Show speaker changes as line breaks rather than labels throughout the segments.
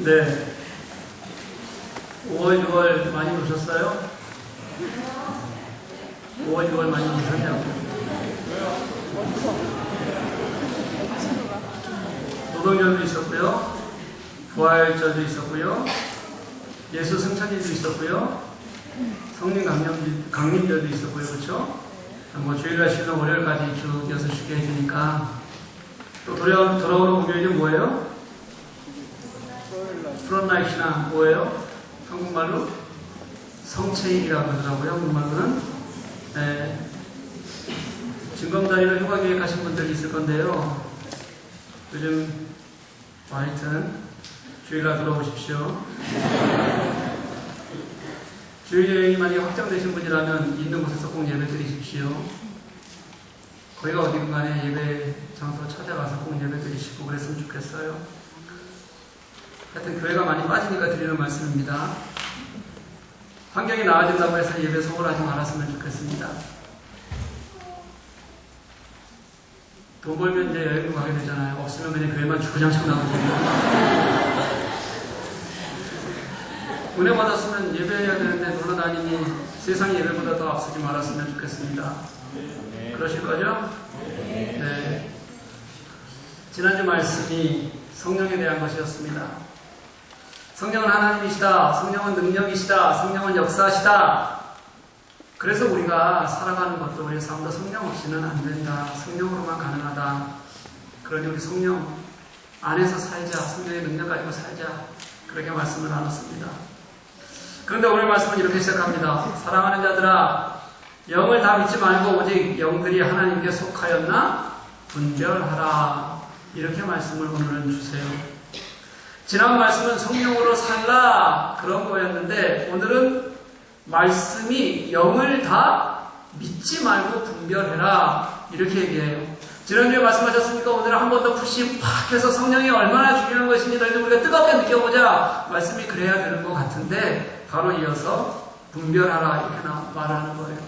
네. 5월, 6월 많이 노셨어요? 5월, 6월 많이 노셨냐고. 노동절도 있었고요. 부활절도 있었고요. 예수 승천일도 있었고요. 성령 강림절도 있었고요. 그렇죠? 뭐 주일날 쉬는 월요일까지 쭉 이어서 쉬게 해주니까 또 돌아오는 목요일은 뭐예요? 프론나이트나 뭐예요? 한국말로 성체일이라고 하더라고요. 한국말로는. 네. 진검다리로 휴가 계획하신 분들이 있을 건데요. 요즘 하여튼 주일날 들어오십시오. 주일 여행이 만약에 확정되신 분이라면 있는 곳에서 꼭 예배 드리십시오. 거기가 어디든 간에 예배 장소 찾아가서 꼭 예배 드리시고 그랬으면 좋겠어요. 하여튼 교회가 많이 빠지니까 드리는 말씀입니다. 환경이 나아진다고 해서 예배 소홀하지 말았으면 좋겠습니다. 돈 벌면 이제 여행도 가게 되잖아요. 없으면 그냥 교회만 주구장창 나오거든요. 은혜 받았으면 예배해야 되는데 놀러 다니니 세상 예배보다 더 앞서지 말았으면 좋겠습니다. 그러실 거죠? 네. 지난주 말씀이 성령에 대한 것이었습니다. 성령은 하나님이시다. 성령은 능력이시다. 성령은 역사시다. 그래서 우리가 살아가는 것도 우리의 삶도 성령 없이는 안 된다. 성령으로만 가능하다. 그러니 우리 성령 안에서 살자. 성령의 능력 가지고 살자. 그렇게 말씀을 나눴습니다. 그런데 오늘 말씀은 이렇게 시작합니다. 사랑하는 자들아, 영을 다 믿지 말고 오직 영들이 하나님께 속하였나 분별하라. 이렇게 말씀을 오늘은 주세요. 지난 말씀은 성령으로 살라 그런 거였는데 오늘은 말씀이 영을 다 믿지 말고 분별해라 이렇게 얘기해요. 지난주에 말씀하셨으니까 오늘은 한 번 더 푸시 팍 해서 성령이 얼마나 중요한 것인지 너희들 우리가 뜨겁게 느껴보자. 말씀이 그래야 되는 것 같은데 바로 이어서 분별하라 이렇게 말하는 거예요.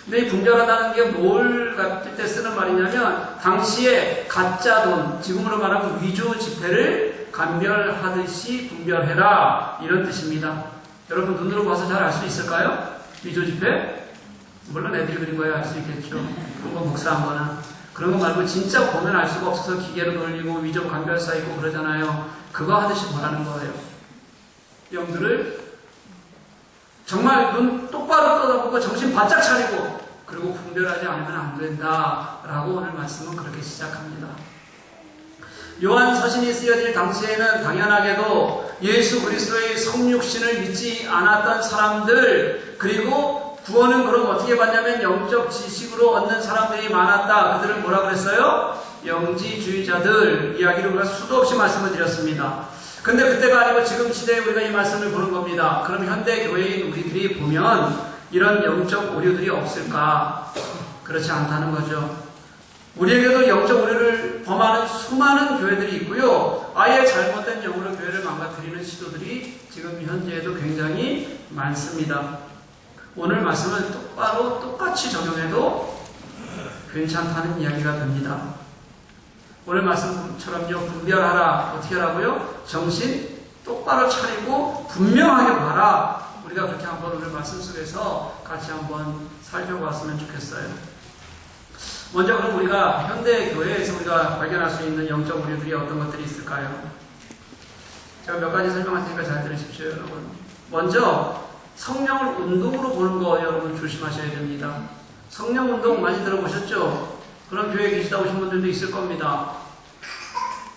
근데 이 분별하다는 게 뭘 갖을 때 쓰는 말이냐면 당시에 가짜 돈, 지금으로 말하면 위조 지폐를 감별하듯이 분별해라 이런 뜻입니다. 여러분 눈으로 봐서 잘 알 수 있을까요? 위조 지폐? 물론 애들이 그린 거야 알 수 있겠죠. 한번 복사한 거나 그런 거 말고 진짜 보면 알 수가 없어서 기계로 돌리고 위조 감별사 있고 그러잖아요. 그거 하듯이 보라는 거예요. 영들을 정말 눈 똑바로 떠다보고 정신 바짝 차리고 그리고 분별하지 않으면 안 된다라고 오늘 말씀은 그렇게 시작합니다. 요한 서신이 쓰여질 당시에는 당연하게도 예수 그리스도의 성육신을 믿지 않았던 사람들 그리고 구원은 그럼 어떻게 받냐면 영적 지식으로 얻는 사람들이 많았다. 그들은 뭐라 그랬어요? 영지주의자들 이야기를 우리가 수도 없이 말씀을 드렸습니다. 근데 그때가 아니고 지금 시대에 우리가 이 말씀을 보는 겁니다. 그럼 현대 교회인 우리들이 보면 이런 영적 오류들이 없을까? 그렇지 않다는 거죠. 우리에게도 영적 오류를 범하는 수많은 교회들이 있고요. 아예 잘못된 영으로 교회를 망가뜨리는 시도들이 지금 현재에도 굉장히 많습니다. 오늘 말씀을 똑같이 적용해도 괜찮다는 이야기가 됩니다. 오늘 말씀처럼요. 분별하라. 어떻게 하라고요? 정신 똑바로 차리고 분명하게 봐라. 우리가 그렇게 한번 오늘 말씀 속에서 같이 한번 살펴봤으면 좋겠어요. 먼저 그럼 우리가 현대 교회에서 우리가 발견할 수 있는 영적 오류들이 어떤 것들이 있을까요? 제가 몇 가지 설명할 테니까 잘 들으십시오, 여러분. 먼저 성령을 운동으로 보는 거 여러분 조심하셔야 됩니다. 성령 운동 많이 들어보셨죠? 그런 교회에 계시다 오신 분들도 있을 겁니다.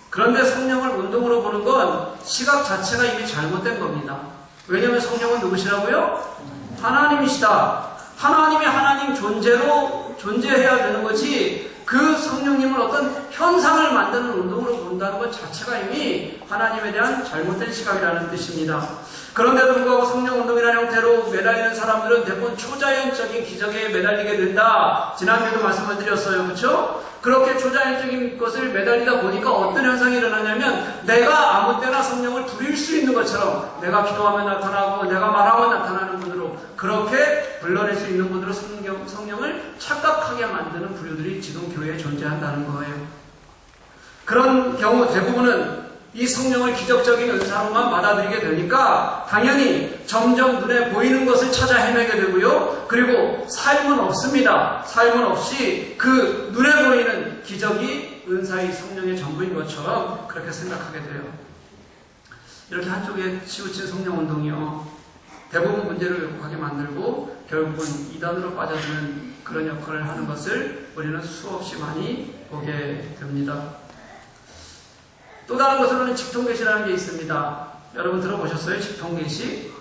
그런데 성령을 운동으로 보는 건 시각 자체가 이미 잘못된 겁니다. 왜냐하면 성령은 누구시라고요? 하나님이시다. 하나님이 하나님 존재로 존재해야 되는 거지 그 성령님을 어떤 현상을 만드는 운동으로 본다는 것 자체가 이미 하나님에 대한 잘못된 시각이라는 뜻입니다. 그런데도 불구하고 성령 운동이라는 형태로 매달리는 사람들은 대부분 초자연적인 기적에 매달리게 된다. 지난주에도 말씀을 드렸어요. 그렇죠? 그렇게 초자연적인 것을 매달리다 보니까 어떤 현상이 일어나냐면 내가 아무 때나 성령을 부릴 수 있는 것처럼 내가 기도하면 나타나고 내가 말하면 나타나는 분으로 그렇게 불러낼 수 있는 분으로 성령을 착각하게 만드는 부류들이 지금 교회에 존재한다는 거예요. 그런 경우 대부분은 이 성령을 기적적인 은사로만 받아들이게 되니까 당연히 점점 눈에 보이는 것을 찾아 헤매게 되고요. 그리고 삶은 없습니다. 삶은 없이 그 눈에 보이는 기적이 은사의 성령의 전부인 것처럼 그렇게 생각하게 돼요. 이렇게 한쪽에 치우친 성령운동이요, 대부분 문제를 왜곡하게 만들고 결국은 이단으로 빠져드는 그런 역할을 하는 것을 우리는 수없이 많이 보게 됩니다. 또 다른 것으로는 직통계시라는 게 있습니다. 여러분 들어보셨어요? 직통계시?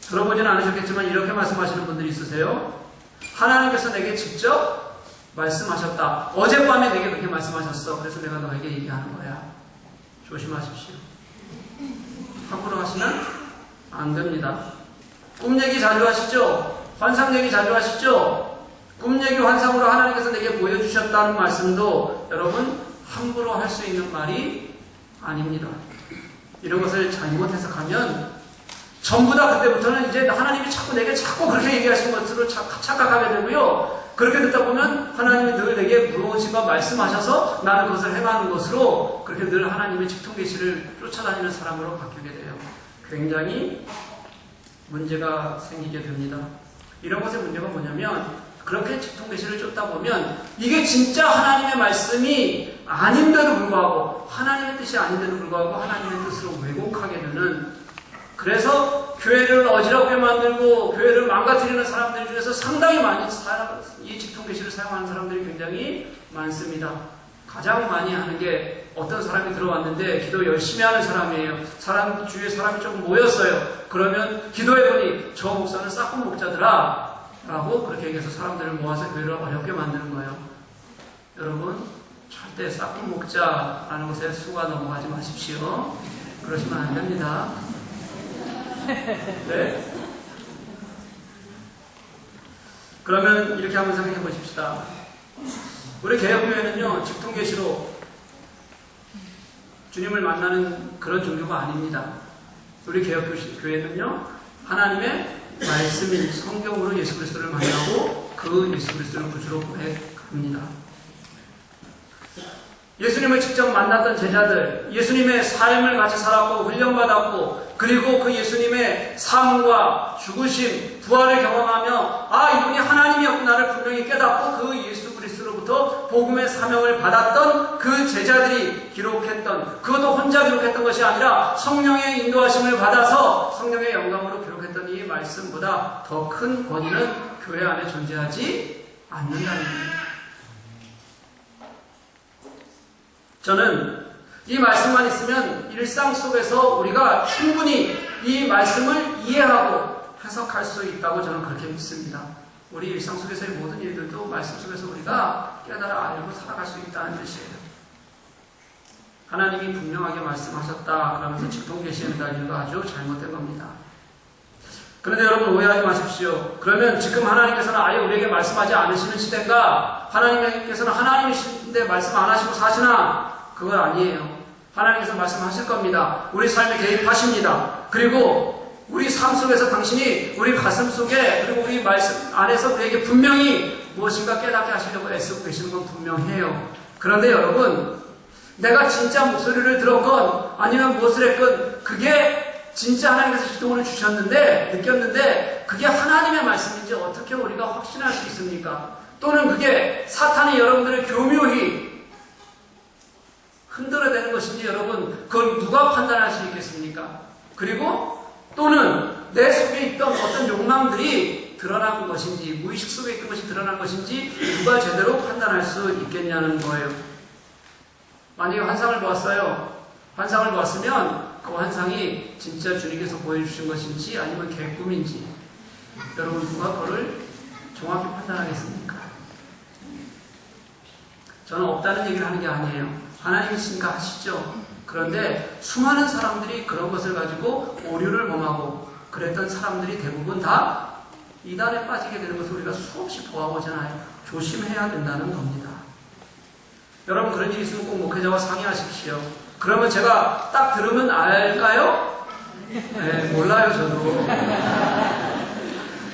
들어보지는 않으셨겠지만 이렇게 말씀하시는 분들이 있으세요. 하나님께서 내게 직접 말씀하셨다. 어젯밤에 내게 그렇게 말씀하셨어. 그래서 내가 너에게 얘기하는 거야. 조심하십시오. 함부로 하시면 안 됩니다. 꿈 얘기 자주 하시죠? 환상 얘기 자주 하시죠? 꿈 얘기, 환상으로 하나님께서 내게 보여주셨다는 말씀도 여러분 함부로 할 수 있는 말이 아닙니다. 이런 것을 잘못 해석하면 전부 다 그때부터는 이제 하나님이 내게 자꾸 그렇게 얘기하시는 것으로 착각하게 되고요. 그렇게 듣다 보면 하나님이 늘 내게 무엇인가 말씀하셔서 나는 그것을 행하는 것으로 그렇게 늘 하나님의 직통계시를 쫓아다니는 사람으로 바뀌게 돼요. 굉장히 문제가 생기게 됩니다. 이런 것의 문제가 뭐냐면 그렇게 직통계시를 쫓다 보면 이게 진짜 하나님의 말씀이 아닌데도 불구하고, 하나님의 뜻이 아닌데도 불구하고 하나님의 뜻으로 왜곡하게 되는, 그래서 교회를 어지럽게 만들고 교회를 망가뜨리는 사람들 중에서 상당히 많이 이 직통계시를 사용하는 사람들이 굉장히 많습니다. 가장 많이 하는 게 어떤 사람이 들어왔는데 기도 열심히 하는 사람이에요. 주위에 사람이 조금 모였어요. 그러면 기도해보니 저 목사는 싹군 목자더라 라고 그렇게 얘기해서 사람들을 모아서 교회를 어렵게 만드는 거예요. 여러분 절대 싹군 목자라는 것에 수가 넘어가지 마십시오. 그러시면 안 됩니다. 네. 그러면 이렇게 한번 생각해 보십시다. 우리 개혁교회는요, 직통계시로 주님을 만나는 그런 종교가 아닙니다. 우리 개혁교회는요, 하나님의 말씀인 성경으로 예수 그리스도를 만나고 그 예수 그리스도를 구주로 구해 갑니다. 예수님을 직접 만났던 제자들, 예수님의 삶을 같이 살았고 훈련받았고, 그리고 그 예수님의 삶과 죽으심, 부활을 경험하며 이분이 하나님이었구나를 분명히 깨닫고 그 예수 그리스도로부터 복음의 사명을 받았던 그 제자들이 기록했던, 그것도 혼자 기록했던 것이 아니라 성령의 인도하심을 받아서 성령의 영감으로 기록했던 이 말씀보다 더 큰 권위는 교회 안에 존재하지 않는다는 겁니다. 저는 이 말씀만 있으면 일상 속에서 우리가 충분히 이 말씀을 이해하고 해석할 수 있다고 저는 그렇게 믿습니다. 우리 일상 속에서의 모든 일들도 말씀 속에서 우리가 깨달아 알고 살아갈 수 있다는 뜻이에요. 하나님이 분명하게 말씀하셨다 그러면서 직통계시에 달리가 아주 잘못된 겁니다. 그런데 여러분 오해하지 마십시오. 그러면 지금 하나님께서는 아예 우리에게 말씀하지 않으시는 시대인가? 하나님께서는 하나님이신데 말씀 안 하시고 사시나? 그건 아니에요. 하나님께서 말씀하실 겁니다. 우리 삶에 개입하십니다. 그리고 우리 삶 속에서 당신이 우리 가슴 속에, 그리고 우리 말씀 안에서 우리에게 분명히 무엇인가 깨닫게 하시려고 애쓰고 계시는 건 분명해요. 그런데 여러분, 내가 진짜 목소리를 들었건 아니면 무엇을 했건 그게 진짜 하나님께서 기도를 주셨는데, 느꼈는데 그게 하나님의 말씀인지 어떻게 우리가 확신할 수 있습니까? 또는 그게 사탄이 여러분들을 교묘히 흔들어대는 것인지 여러분 그걸 누가 판단할 수 있겠습니까? 그리고 또는 내 속에 있던 어떤 욕망들이 드러난 것인지, 무의식 속에 있던 것이 드러난 것인지 누가 제대로 판단할 수 있겠냐는 거예요. 만약에 환상을 보았어요. 환상을 보았으면 그 환상이 진짜 주님께서 보여주신 것인지 아니면 개꿈인지 여러분 누가 그걸 정확히 판단하겠습니까? 저는 없다는 얘기를 하는 게 아니에요. 하나님이시니까 하시죠. 그런데 수많은 사람들이 그런 것을 가지고 오류를 범하고 그랬던 사람들이 대부분 다 이단에 빠지게 되는 것을 우리가 수없이 보아보잖아요. 조심해야 된다는 겁니다. 여러분 그런 일이 있으면 꼭 목회자와 상의하십시오. 그러면 제가 딱 들으면 알까요? 네, 몰라요 저도.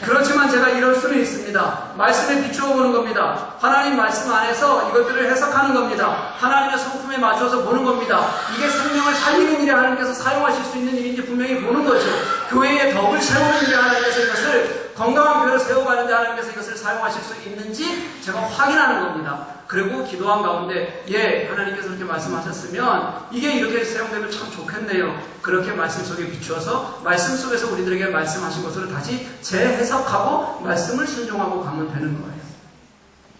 그렇지만 제가 이럴 수는 있습니다. 말씀에 비추어 보는 겁니다. 하나님 말씀 안에서 이것들을 해석하는 겁니다. 하나님의 성품에 맞춰서 보는 겁니다. 이게 생명을 살리는 일에 하나님께서 사용하실 수 있는 일인지 분명히 보는 거죠. 교회의 덕을 채우는 일에 하나님께서 이것을 건강한 교회를 세워가는데 하나님께서 이것을 사용하실 수 있는지 제가 확인하는 겁니다. 그리고 기도한 가운데 하나님께서 그렇게 말씀하셨으면 이게 이렇게 사용되면 참 좋겠네요. 그렇게 말씀 속에 비추어서 말씀 속에서 우리들에게 말씀하신 것으로 다시 재해석하고 말씀을 순종하고 가면 되는 거예요.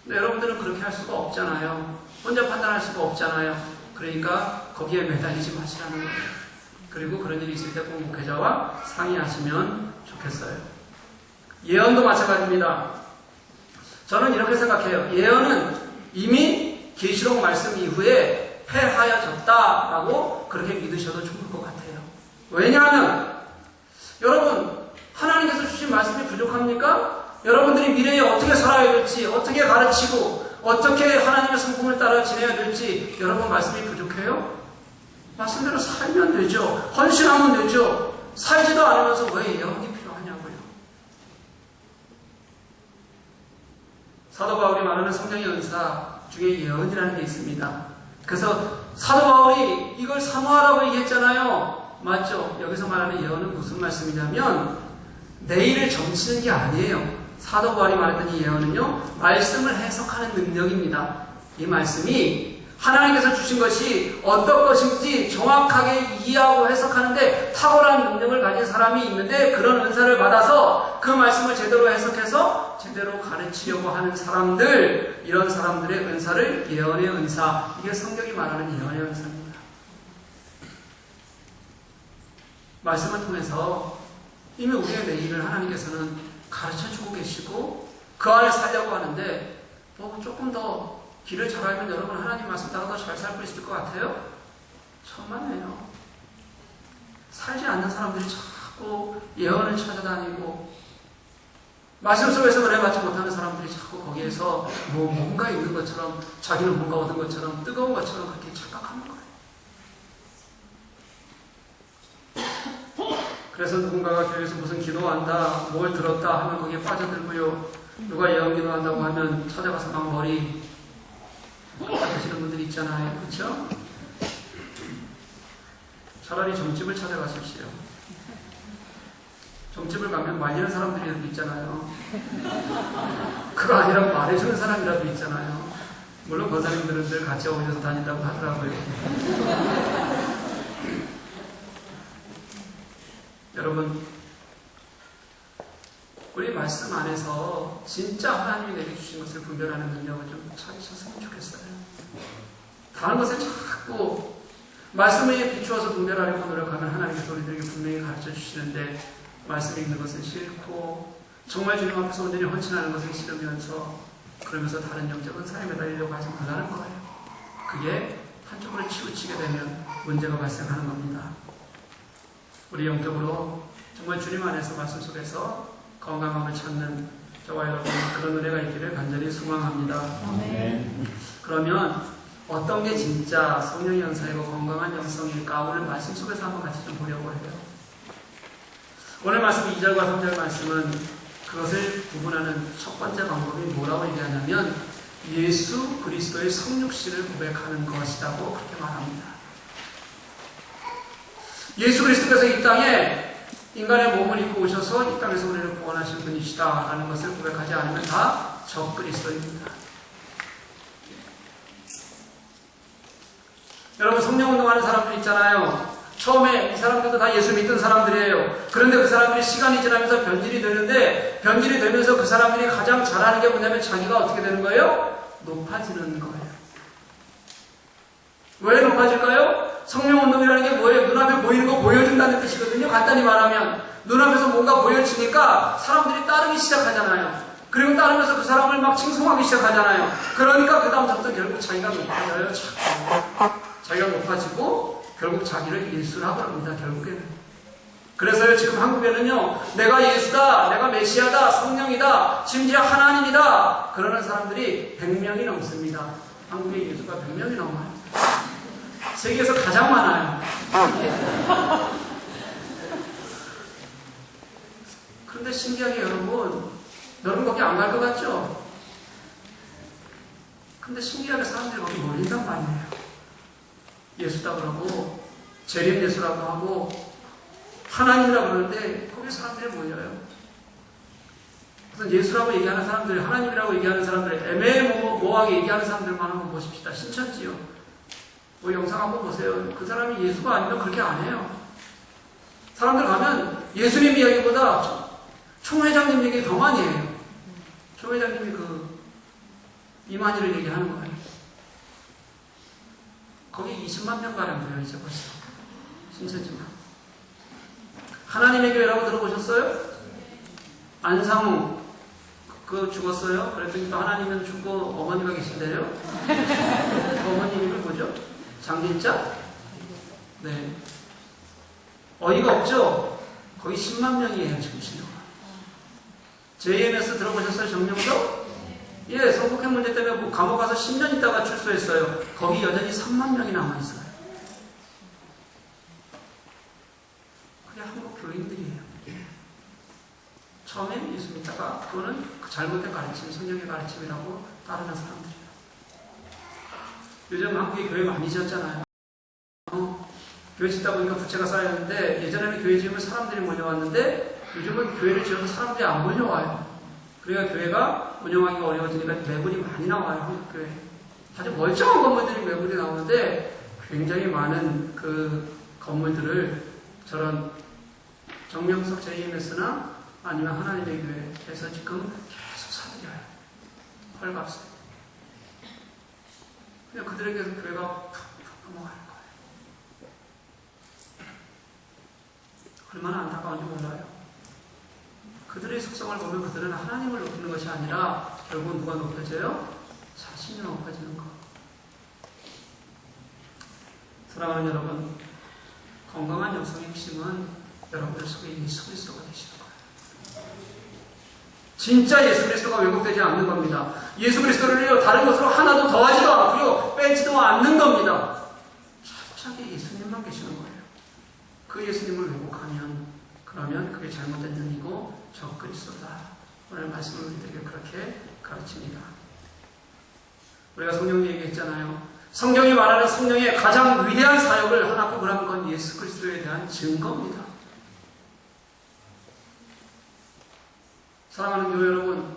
근데 여러분들은 그렇게 할 수가 없잖아요. 혼자 판단할 수가 없잖아요. 그러니까 거기에 매달리지 마시라는 거예요. 그리고 그런 일이 있을 때 꼭 목회자와 상의하시면 좋겠어요. 예언도 마찬가지입니다. 저는 이렇게 생각해요. 예언은 이미 계시록 말씀 이후에 패하여졌다라고 그렇게 믿으셔도 좋을 것 같아요. 왜냐하면 여러분 하나님께서 주신 말씀이 부족합니까? 여러분들이 미래에 어떻게 살아야 될지, 어떻게 가르치고 어떻게 하나님의 성품을 따라 지내야 될지 여러분 말씀이 부족해요? 말씀대로 살면 되죠. 헌신하면 되죠. 살지도 않으면서 왜 예언이 필요하냐고요. 사도 바울이 말하는 성령의 은사 중에 예언이라는 게 있습니다. 그래서 사도 바울이 이걸 사모하라고 얘기했잖아요. 맞죠? 여기서 말하는 예언은 무슨 말씀이냐면 내일을 점치는 게 아니에요. 사도 바울이 말했던 이 예언은요, 말씀을 해석하는 능력입니다. 이 말씀이 하나님께서 주신 것이 어떤 것인지 정확하게 이해하고 해석하는데 탁월한 능력을 가진 사람이 있는데 그런 은사를 받아서 그 말씀을 제대로 해석해서 제대로 가르치려고 하는 사람들, 이런 사람들의 은사를 예언의 은사, 이게 성경이 말하는 예언의 은사입니다. 말씀을 통해서 이미 우리의 내일을 하나님께서는 가르쳐주고 계시고 그 안에 살려고 하는데 조금 더 길을 잘 알면 여러분 하나님 말씀 따라 더 잘 살고 있을 것 같아요? 천만에요. 살지 않는 사람들이 자꾸 예언을 찾아다니고 말씀 속에서 은혜 받지 못하는 사람들이 자꾸 거기에서 뭔가 있는 것처럼 자기는 뭔가 얻은 것처럼 뜨거운 것처럼 그렇게 착각하는 거예요. 그래서 누군가가 교회에서 무슨 기도한다, 뭘 들었다 하면 거기에 빠져들고요. 누가 예언 기도한다고 하면 찾아가서 막 머리 하시는 분들이 있잖아요. 그렇죠? 차라리 점집을 찾아가십시오. 점집을 가면 말리는 사람들이라도 있잖아요. 그거 아니라고 말해주는 사람이라도 있잖아요. 물론 권사님들은 늘 같이 어울려서 다닌다고 하더라고요. 여러분, 우리 말씀 안에서 진짜 하나님이 내게 주신 것을 분별하는 능력을 좀 찾으셨으면 좋겠어요. 다른 것을 자꾸 말씀에 비추어서 분별하려고 노력하면 하나님께서 우리들에게 분명히 가르쳐 주시는데 말씀에 있는 것은 싫고 정말 주님 앞에서 온전히 헌신하는 것을 싫으면서 그러면서 다른 영적 은사에 매달리려고 하지 말라는 거예요. 그게 한쪽으로 치우치게 되면 문제가 발생하는 겁니다. 우리 영적으로 정말 주님 안에서 말씀 속에서 건강함을 찾는 저와 여러분 그런 은혜가 있기를 간절히 소망합니다. 아멘. 그러면 어떤 게 진짜 성령의 은사이고 건강한 영성일까 오늘 말씀 속에서 한번 같이 좀 보려고 해요. 오늘 말씀 2절과 3절 말씀은 그것을 구분하는 첫 번째 방법이 뭐라고 얘기하냐면 예수 그리스도의 성육신을 고백하는 것이라고 그렇게 말합니다. 예수 그리스도께서 이 땅에 인간의 몸을 입고 오셔서 이 땅에서 우리를 구원하신 분이시다라는 것을 고백하지 않으면 다 적그리스도입니다. 여러분 성령 운동하는 사람들 있잖아요. 처음에 이 사람들도 다 예수 믿던 사람들이에요. 그런데 그 사람들이 시간이 지나면서 변질이 되는데 변질이 되면서 그 사람들이 가장 잘하는 게 뭐냐면 자기가 어떻게 되는 거예요? 높아지는 거예요. 왜 높아질까요? 성령운동이라는 게 뭐예요? 눈앞에 보이는 거 보여준다는 뜻이거든요. 간단히 말하면 눈앞에서 뭔가 보여지니까 사람들이 따르기 시작하잖아요. 그리고 따르면서 그 사람을 막 칭송하기 시작하잖아요. 그러니까 그 다음부터 결국 자기가 높아져요. 자기가 높아지고 결국 자기를 예수라고 합니다. 결국에는. 그래서요 지금 한국에는요 내가 예수다, 내가 메시아다, 성령이다, 심지어 하나님이다 그러는 사람들이 100명이 넘습니다. 한국에 예수가 100명이 넘어요. 세계에서 가장 많아요. 그런데 신기하게 여러분 여러분 거기 안 갈 것 같죠? 근데 신기하게 사람들이 거기 몰린단 말이에요. 예수다 그러고 재림 예수라고 하고 하나님이라고 그러는데 거기 사람들이 몰려요. 그래서 예수라고 얘기하는 사람들, 하나님이라고 얘기하는 사람들, 애매모호하게 얘기하는 사람들만 한번 보십시다. 신천지요. 뭐 영상 한번 보세요. 그 사람이 예수가 아니면 그렇게 안 해요. 사람들 가면 예수님 이야기보다 총회장님 얘기 더 많이 해요. 총회장님이 그 이만희를 얘기하는 거예요. 거기 20만 명가량 돼요, 이제 벌써. 신천지만. 하나님의 교회라고 들어보셨어요? 안상우, 그거 죽었어요? 그랬더니 또 하나님은 죽고 어머니가 계신데요? 어머니 이름이 뭐죠? 장진자? 네. 어이가 없죠? 거의 10만 명이에요, 지금 신도가. JMS 들어보셨어요, 정명도? 예, 성폭행 문제 때문에 뭐 감옥 가서 10년 있다가 출소했어요. 거기 여전히 3만 명이 남아있어요. 그게 한국 교인들이에요. 처음엔 예수 믿다가 그거는 그 잘못된 가르침, 성경의 가르침이라고 따르는 사람들이에요. 요즘 한국에 교회 많이 지었잖아요. 교회 짓다 보니까 부채가 쌓였는데 예전에는 교회 지으면 사람들이 몰려왔는데 요즘은 교회를 지어도 사람들이 안 몰려와요. 그러니까 교회가 운영하기가 어려워지니까 매물이 많이 나와요. 한국 교회. 아주 멀쩡한 건물들이 매물이 나오는데 굉장히 많은 그 건물들을 저런 정명석 JMS나 아니면 하나님의 교회에서 지금 계속 사들여요. 헐값을. 그냥 그들에게서 교회가 푹푹 넘어가는 거예요. 얼마나 안타까운지 몰라요. 그들의 속성을 보면 그들은 하나님을 높이는 것이 아니라 결국 누가 높여져요? 자신이 높아지는 것. 사랑하는 여러분, 건강한 영성의 핵심은 여러분들 속에 예수 그리스도가 되시는 거예요. 진짜 예수 그리스도가 왜곡되지 않는 겁니다. 예수 그리스도를요 다른 것으로 하나도 더하지도 않고요 빼지도 않는 겁니다. 차차게 예수님만 계시는 거예요. 그 예수님을 왜곡하면 그러면 그게 잘못된 눈이고 적그리스도다. 오늘 말씀을 우리들에게 그렇게 가르칩니다. 우리가 성경 얘기했잖아요. 성경이 말하는 성령의 가장 위대한 사역을 하나 구분한 건 예수 그리스도에 대한 증거입니다. 사랑하는 교회 여러분,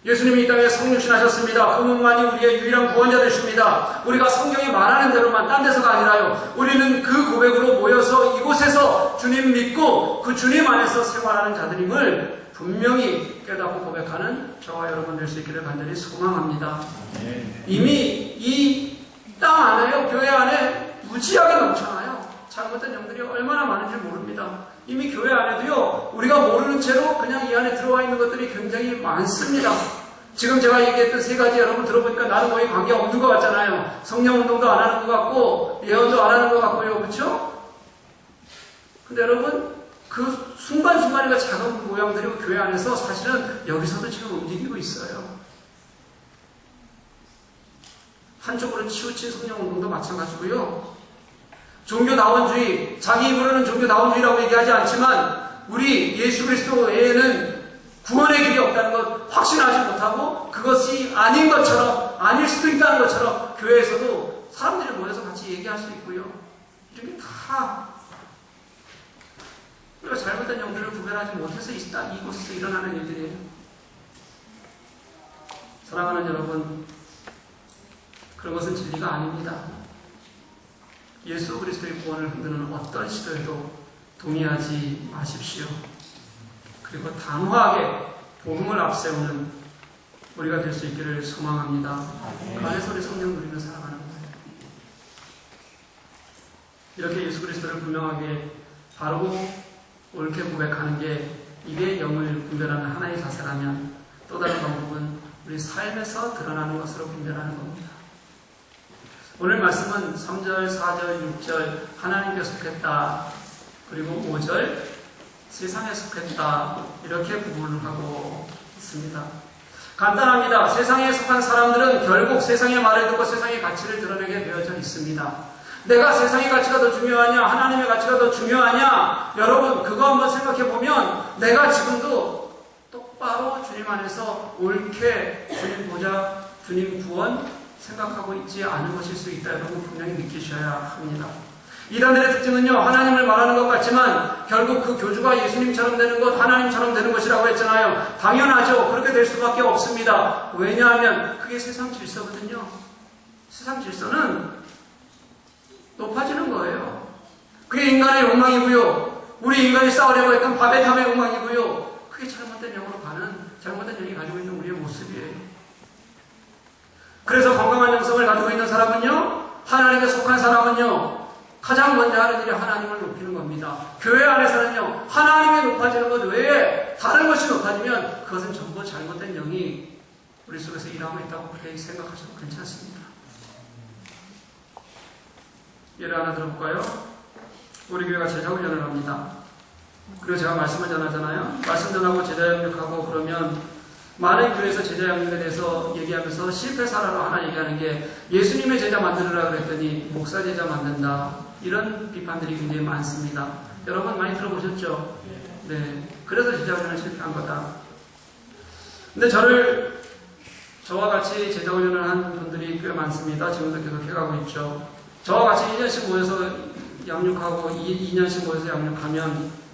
예수님이 이 땅에 성육신하셨습니다. 그분만이 우리의 유일한 구원자 되십니다. 우리가 성경이 말하는 대로만 딴 데서가 아니라요. 우리는 그 고백으로 모여서 이곳에서 주님 믿고 그 주님 안에서 생활하는 자들임을 분명히 깨닫고 고백하는 저와 여러분 될 수 있기를 간절히 소망합니다. 이미 이 땅 안에요, 교회 안에 무지하게 넘쳐나요. 잘못된 영들이 얼마나 많은지 모릅니다. 이미 교회 안에도요, 우리가 모르는 채로 그냥 이 안에 들어와 있는 것들이 굉장히 많습니다. 지금 제가 얘기했던 세 가지 여러분 들어보니까 나는 거의 관계 없는 것 같잖아요. 성령 운동도 안 하는 것 같고, 예언도 안 하는 것 같고요. 그렇죠? 근데 여러분, 그 순간순간의 작은 모양들이 교회 안에서 사실은 여기서도 지금 움직이고 있어요. 한쪽으로 치우친 성령 운동도 마찬가지고요. 종교다원주의, 자기 입으로는 종교다원주의라고 얘기하지 않지만 우리 예수 그리스도 외에는 구원의 길이 없다는 것 확신하지 못하고 그것이 아닌 것처럼, 아닐 수도 있다는 것처럼 교회에서도 사람들이 모여서 같이 얘기할 수 있고요. 이렇게 다 우리가 잘못된 영들을 구별하지 못해서 이곳에서 일어나는 일들이에요. 사랑하는 여러분, 그런 것은 진리가 아닙니다. 예수 그리스도의 구원을 흔드는 어떤 시도에도 동의하지 마십시오. 그리고 단호하게 복음을 앞세우는 우리가 될 수 있기를 소망합니다. 그 안에서 우리 성령 누리며 살아가는 거예요. 이렇게 예수 그리스도를 분명하게 바르고 옳게 고백하는 게 입의 영을 분별하는 하나의 자세라면 또 다른 방법은 우리 삶에서 드러나는 것으로 분별하는 겁니다. 오늘 말씀은 3절, 4절, 6절 하나님께 속했다. 그리고 5절 세상에 속했다. 이렇게 구분을 하고 있습니다. 간단합니다. 세상에 속한 사람들은 결국 세상의 말을 듣고 세상의 가치를 드러내게 되어져 있습니다. 내가 세상의 가치가 더 중요하냐, 하나님의 가치가 더 중요하냐, 여러분 그거 한번 생각해 보면 내가 지금도 똑바로 똑바로 주님 안에서 옳게 주님 보좌, 주님 구원 생각하고 있지 않은 것일 수 있다. 이런 걸 분명히 느끼셔야 합니다. 이단들의 특징은요, 하나님을 말하는 것 같지만 결국 그 교주가 예수님처럼 되는 것, 하나님처럼 되는 것이라고 했잖아요. 당연하죠. 그렇게 될 수밖에 없습니다. 왜냐하면 그게 세상 질서거든요. 세상 질서는 높아지는 거예요. 그게 인간의 욕망이고요. 우리 인간이 쌓으려고 했던 바베탑의 욕망이고요. 그게 잘못된 영으로 가는, 잘못된 영이 가지고 있는 우리의 모습이에요. 그래서 건강한 영성을 가지고 있는 사람은요, 하나님께 속한 사람은요, 가장 먼저 하는 일이 하나님을 높이는 겁니다. 교회 안에서는요, 하나님이 높아지는 것 외에 다른 것이 높아지면 그것은 전부 잘못된 영이 우리 속에서 일하고 있다고 그렇게 생각하셔도 괜찮습니다. 예를 하나 들어볼까요? 우리 교회가 제자훈련을 합니다. 그리고 제가 말씀을 전하잖아요. 말씀 전하고 제자 양육하고 그러면 많은 교회에서 제자 양육에 대해서 얘기하면서 실패 사례로 하나 얘기하는 게 예수님의 제자 만들으라 그랬더니 목사 제자 만든다. 이런 비판들이 굉장히 많습니다. 여러분 많이 들어보셨죠? 네. 그래서 제자훈련을 실패한 거다. 근데 저와 같이 제자훈련을 한 분들이 꽤 많습니다. 지금도 계속 해가고 있죠. 저와 같이 1년씩 모여서 양육하고 2년씩 모여서 양육하면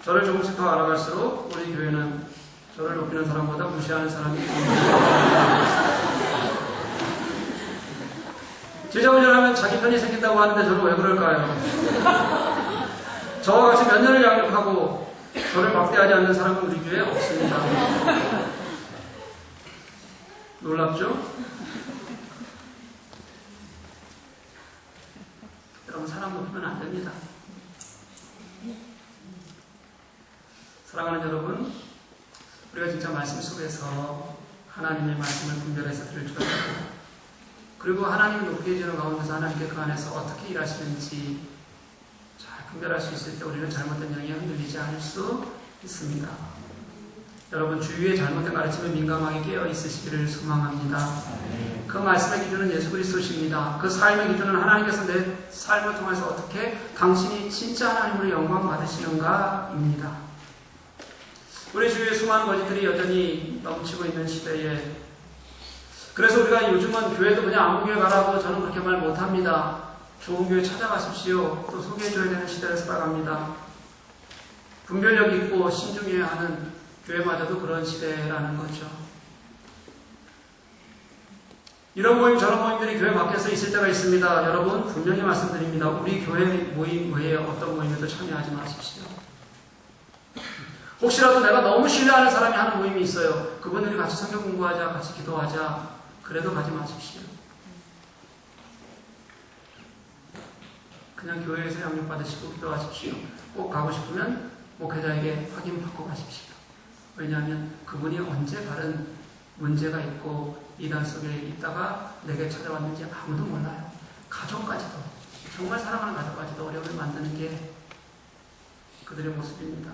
저를 조금씩 더 알아갈수록 우리 교회는 저를 높이는 사람보다 무시하는 사람이 있습니다. 제자훈련하면 자기 편이 생긴다고 하는데 저는 왜 그럴까요? 저와 같이 몇 년을 양육하고 저를 막대하지 않는 사람은 우리 교회에 없습니다. 놀랍죠? 여러분 사람 높이면 안 됩니다. 사랑하는 여러분, 우리가 진짜 말씀 속에서 하나님의 말씀을 분별해서 들을 줄 알고 그리고 하나님을 높게 해주는 가운데서 하나님께 그 안에서 어떻게 일하시는지 잘 분별할 수 있을 때 우리는 잘못된 영에 흔들리지 않을 수 있습니다. 여러분 주위의 잘못된 가르침에 민감하게 깨어 있으시기를 소망합니다. 그 말씀의 기준은 예수 그리스도십니다. 그 삶의 기준은 하나님께서 내 삶을 통해서 어떻게 당신이 진짜 하나님으로 영광 받으시는가입니다. 우리 주위에 수많은 거짓들이 여전히 넘치고 있는 시대에 그래서 우리가 요즘은 교회도 그냥 아무 교회 가라고 저는 그렇게 말 못합니다. 좋은 교회 찾아가십시오. 또 소개해줘야 되는 시대를 살아갑니다. 분별력 있고 신중해야 하는 교회마저도 그런 시대라는 거죠. 이런 모임 저런 모임들이 교회 밖에서 있을 때가 있습니다. 여러분 분명히 말씀드립니다. 우리 교회 모임 외에 어떤 모임에도 참여하지 마십시오. 혹시라도 내가 너무 신뢰하는 사람이 하는 모임이 있어요. 그분들이 같이 성경 공부하자, 같이 기도하자. 그래도 가지 마십시오. 그냥 교회에서 양육받으시고 기도하십시오. 꼭 가고 싶으면 목회자에게 확인받고 가십시오. 왜냐하면 그분이 언제 다른 문제가 있고 이단 속에 있다가 내게 찾아왔는지 아무도 몰라요. 가족까지도, 정말 사랑하는 가족까지도 어려움을 만드는 게 그들의 모습입니다.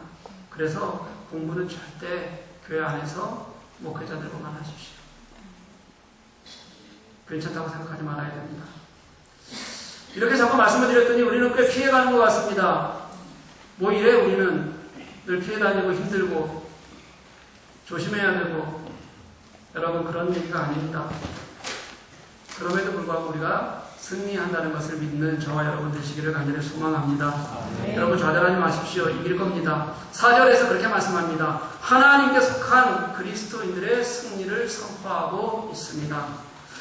그래서 공부는 절대 교회 안에서 목회자들과만 하십시오. 괜찮다고 생각하지 말아야 됩니다. 이렇게 자꾸 말씀을 드렸더니 우리는 꽤 피해가는 것 같습니다. 뭐 이래 우리는 늘 피해 다니고 힘들고 조심해야 되고 여러분 그런 얘기가 아닙니다. 그럼에도 불구하고 우리가 승리한다는 것을 믿는 저와 여러분 되시기를 간절히 소망합니다. 여러분 좌절하지 마십시오. 이길 겁니다. 4절에서 그렇게 말씀합니다. 하나님께 속한 그리스도인들의 승리를 선포하고 있습니다.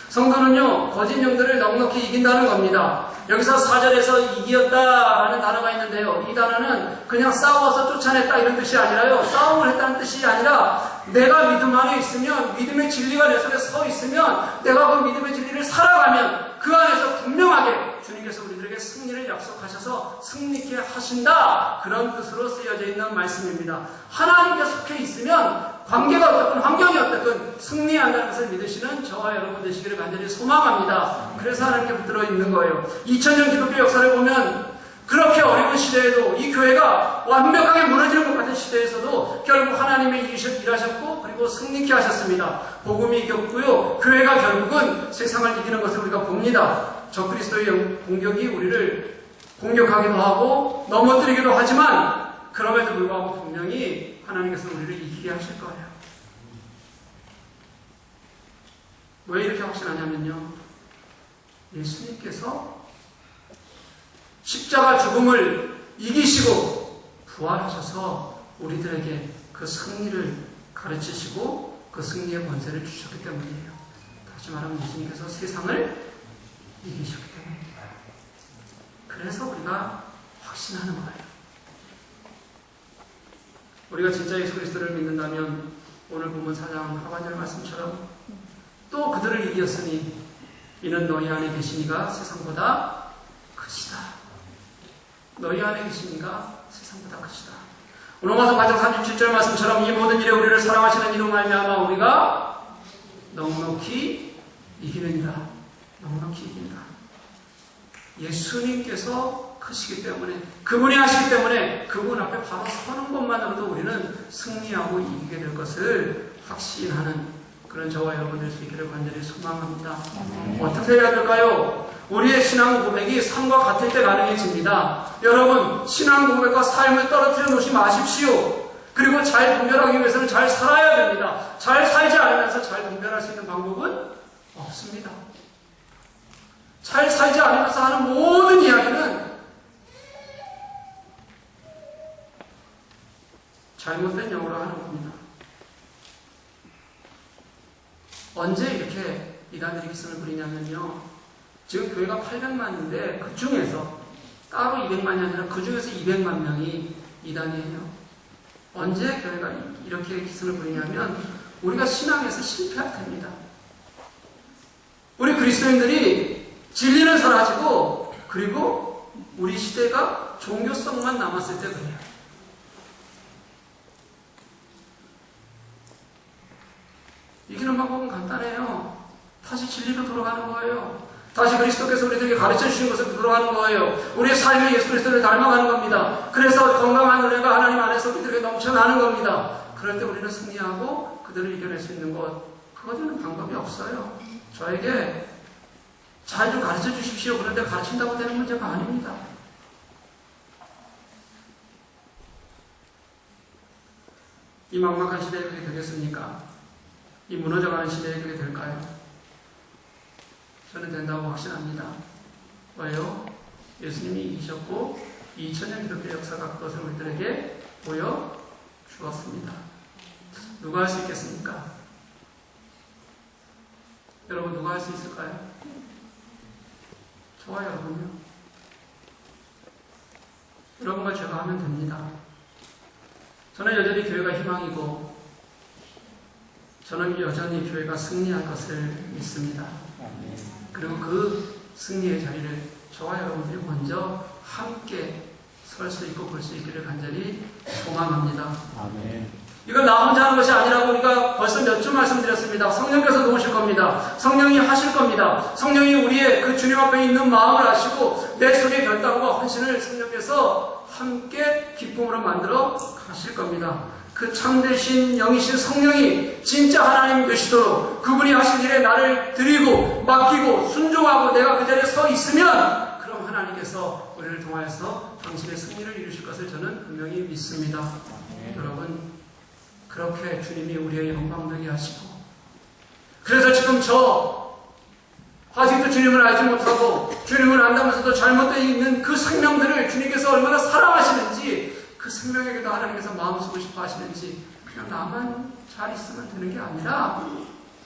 성도는요, 거짓 영들을 넉넉히 이긴다는 겁니다. 여기서 4절에서 이겼다라는 단어가 있는데요. 이 단어는 그냥 싸워서 쫓아냈다 이런 뜻이 아니라요. 싸움을 했다는 뜻이 아니라 내가 믿음 안에 있으면, 믿음의 진리가 내 속에 서 있으면, 내가 그 믿음의 진리를 살아가면 그 안에서 분명하게 주님께서 우리들에게 승리를 약속하셔서 승리케 하신다. 그런 뜻으로 쓰여져 있는 말씀입니다. 하나님께 속해 있으면 관계가 어떻든 환경이 어떻든 승리한다는 것을 믿으시는 저와 여러분 되시기를 간절히 소망합니다. 그래서 하나님께 붙들어 있는 거예요. 2000년 기독교 역사를 보면 그렇게 어려운 시대에도 이 교회가 완벽하게 무너지는 것 같은 시대에서도 결국 하나님이 일하셨고 그리고 승리케 하셨습니다. 복음이 이겼고요. 교회가 결국은 세상을 이기는 것을 우리가 봅니다. 적그리스도의 공격이 우리를 공격하기도 하고 넘어뜨리기도 하지만 그럼에도 불구하고 분명히 하나님께서 우리를 이기게 하실 거예요. 왜 이렇게 확신하냐면요, 예수님께서 십자가 죽음을 이기시고 부활하셔서 우리들에게 그 승리를 가르치시고 그 승리의 권세를 주셨기 때문이에요. 다시 말하면 예수님께서 세상을 이기셨기 때문입니다. 그래서 우리가 확신하는 거예요. 우리가 진짜 예수 그리스도를 믿는다면 오늘 본문 4장 하반절 말씀처럼 또 그들을 이겼으니 이는 너희 안에 계시니가 세상보다 크시다. 너희 안에 계시니가 세상보다 크시다. 로마서 8장 37절 말씀처럼 이 모든 일에 우리를 사랑하시는 이로 말미암아 우리가 넉넉히 이기느니라. 넉넉히 이긴다. 예수님께서 크시기 때문에, 그분이 하시기 때문에 그분 앞에 바로 서는 것만으로도 우리는 승리하고 이기게 될 것을 확신하는 그런 저와 여러분 될 수 있기를 간절히 소망합니다. 어떻게 해야 될까요? 우리의 신앙 고백이 삶과 같을 때 가능해집니다. 여러분, 신앙 고백과 삶을 떨어뜨려 놓지 마십시오. 그리고 잘 분별하기 위해서는 잘 살아야 됩니다. 잘 살지 않으면서 잘 분별할 수 있는 방법은 없습니다. 잘 살지 않으면서 하는 모든 이야기는 잘못된 영어로 하는 겁니다. 언제 이렇게 이단들이 기승을 부리냐면요, 지금 교회가 800만인데 그 중에서 따로 200만이 아니라 그 중에서 200만 명이 이단이에요. 언제 교회가 이렇게 기승을 부리냐면 우리가 신앙에서 실패할 때입니다. 우리 그리스도인들이 진리는 사라지고 그리고 우리 시대가 종교성만 남았을 때 그래요. 이기는 방법은 간단해요. 다시 진리로 돌아가는 거예요. 다시 그리스도께서 우리들에게 가르쳐 주신 것으로 돌아가는 거예요. 우리의 삶이 예수 그리스도를 닮아가는 겁니다. 그래서 건강한 은혜가 하나님 안에서 우리들에게 넘쳐나는 겁니다. 그럴 때 우리는 승리하고 그들을 이겨낼 수 있는 것, 그거는 방법이 없어요. 저에게 잘 좀 가르쳐 주십시오. 그런데 가르친다고 되는 문제가 아닙니다. 이 막막한 시대에 그게 되겠습니까? 이 무너져가는 시대에 그게 될까요? 저는 된다고 확신합니다. 왜요? 예수님이 이기셨고 2000년 기독교 역사가 그것을 우리들에게 보여주었습니다. 누가 할 수 있겠습니까? 여러분, 누가 할 수 있을까요? 저와 여러분요. 여러분과 제가 하면 됩니다. 저는 여전히 교회가 희망이고 저는 여전히 교회가 승리할 것을 믿습니다. 그리고 그 승리의 자리를 저와 여러분들이 먼저 함께 설 수 있고 볼 수 있기를 간절히 소망합니다. 이건 나 혼자 하는 것이 아니라고 우리가 벌써 몇 주 말씀드렸습니다. 성령께서 도우실 겁니다. 성령이 하실 겁니다. 성령이 우리의 그 주님 앞에 있는 마음을 아시고 내 속의 결단과 헌신을 성령께서 함께 기쁨으로 만들어 가실 겁니다. 그 참되신 영이신 성령이 진짜 하나님 되시도록 그분이 하신 일에 나를 드리고 맡기고 순종하고 내가 그 자리에 서 있으면 그럼 하나님께서 우리를 통하여서 당신의 승리를 이루실 것을 저는 분명히 믿습니다. 여러분, 그렇게 주님이 우리의 영광되게 하시고, 그래서 지금 아직도 주님을 알지 못하고 주님을 안다면서도 잘못되어 있는 그 생명들을 주님께서 얼마나 사랑하시는지, 그 생명에게도 하나님께서 마음 쓰고 싶어 하시는지, 그냥 나만 잘 있으면 되는 게 아니라,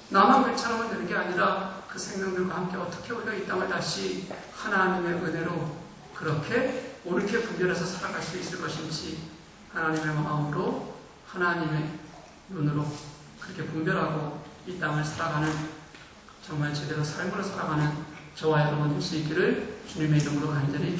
나만 괜찮으면 되는 게 아니라 그 생명들과 함께 어떻게 우리가 이 땅을 다시 하나님의 은혜로 그렇게 옳게 분별해서 살아갈 수 있을 것인지, 하나님의 마음으로 하나님의 눈으로 그렇게 분별하고 이 땅을 살아가는, 정말 제대로 삶으로 살아가는 저와 여러분 될 수 있기를 주님의 이름으로 간절히